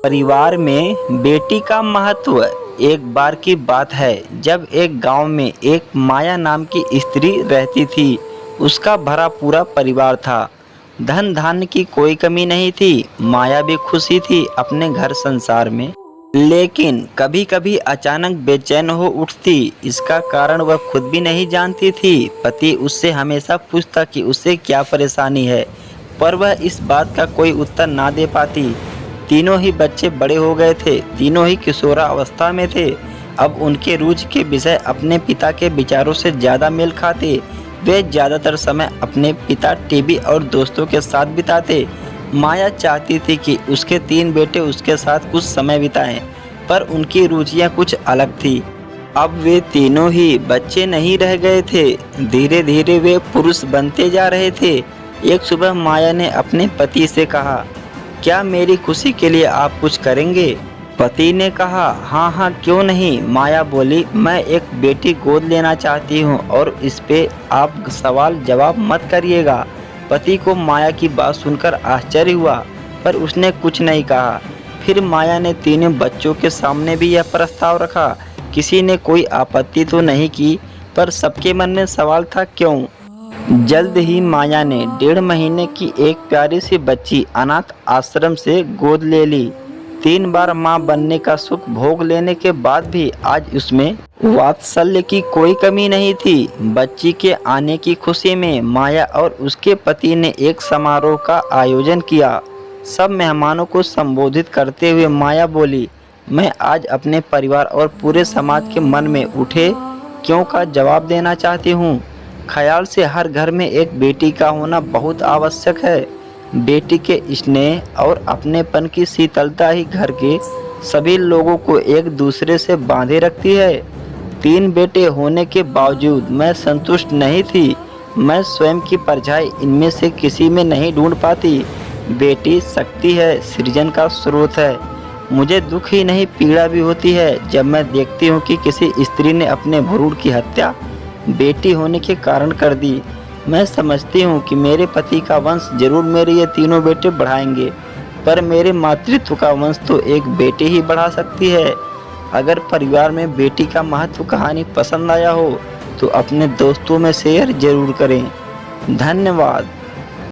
परिवार में बेटी का महत्व। एक बार की बात है जब एक गांव में एक माया नाम की स्त्री रहती थी। उसका भरा पूरा परिवार था। धन धान्य की कोई कमी नहीं थी। माया भी खुशी थी अपने घर संसार में। लेकिन कभी कभी अचानक बेचैन हो उठती। इसका कारण वह खुद भी नहीं जानती थी। पति उससे हमेशा पूछता कि उसे क्या परेशानी है, पर वह इस बात का कोई उत्तर ना दे पाती। तीनों ही बच्चे बड़े हो गए थे, तीनों ही किशोरावस्था में थे। अब उनके रुचि के विषय अपने पिता के विचारों से ज़्यादा मेल खाते। वे ज़्यादातर समय अपने पिता, टीवी और दोस्तों के साथ बिताते। माया चाहती थी कि उसके तीन बेटे उसके साथ कुछ समय बिताएं, पर उनकी रुचियां कुछ अलग थी। अब वे तीनों ही बच्चे नहीं रह गए थे, धीरे धीरे वे पुरुष बनते जा रहे थे। एक सुबह माया ने अपने पति से कहा, क्या मेरी खुशी के लिए आप कुछ करेंगे? पति ने कहा, हाँ हाँ क्यों नहीं। माया बोली, मैं एक बेटी गोद लेना चाहती हूँ और इस पे आप सवाल जवाब मत करिएगा। पति को माया की बात सुनकर आश्चर्य हुआ, पर उसने कुछ नहीं कहा। फिर माया ने तीनों बच्चों के सामने भी यह प्रस्ताव रखा। किसी ने कोई आपत्ति तो नहीं की, पर सबके मन में सवाल था, क्यों? जल्द ही माया ने 1.5 महीने की एक प्यारी सी बच्ची अनाथ आश्रम से गोद ले ली। 3 बार मां बनने का सुख भोग लेने के बाद भी आज उसमें वात्सल्य की कोई कमी नहीं थी। बच्ची के आने की खुशी में माया और उसके पति ने एक समारोह का आयोजन किया। सब मेहमानों को संबोधित करते हुए माया बोली, मैं आज अपने परिवार और पूरे समाज के मन में उठे क्यों का जवाब देना चाहती हूँ। ख्याल से हर घर में एक बेटी का होना बहुत आवश्यक है। बेटी के स्नेह और अपनेपन की शीतलता ही घर के सभी लोगों को एक दूसरे से बांधे रखती है। 3 बेटे होने के बावजूद मैं संतुष्ट नहीं थी। मैं स्वयं की परछाई इनमें से किसी में नहीं ढूंढ पाती। बेटी शक्ति है, सृजन का स्रोत है। मुझे दुख ही नहीं पीड़ा भी होती है जब मैं देखती हूँ कि किसी स्त्री ने अपने भ्रूण की हत्या बेटी होने के कारण कर दी। मैं समझती हूँ कि मेरे पति का वंश जरूर मेरे ये तीनों बेटे बढ़ाएंगे, पर मेरे मातृत्व का वंश तो एक बेटी ही बढ़ा सकती है। अगर परिवार में बेटी का महत्व कहानी पसंद आया हो तो अपने दोस्तों में शेयर जरूर करें। धन्यवाद।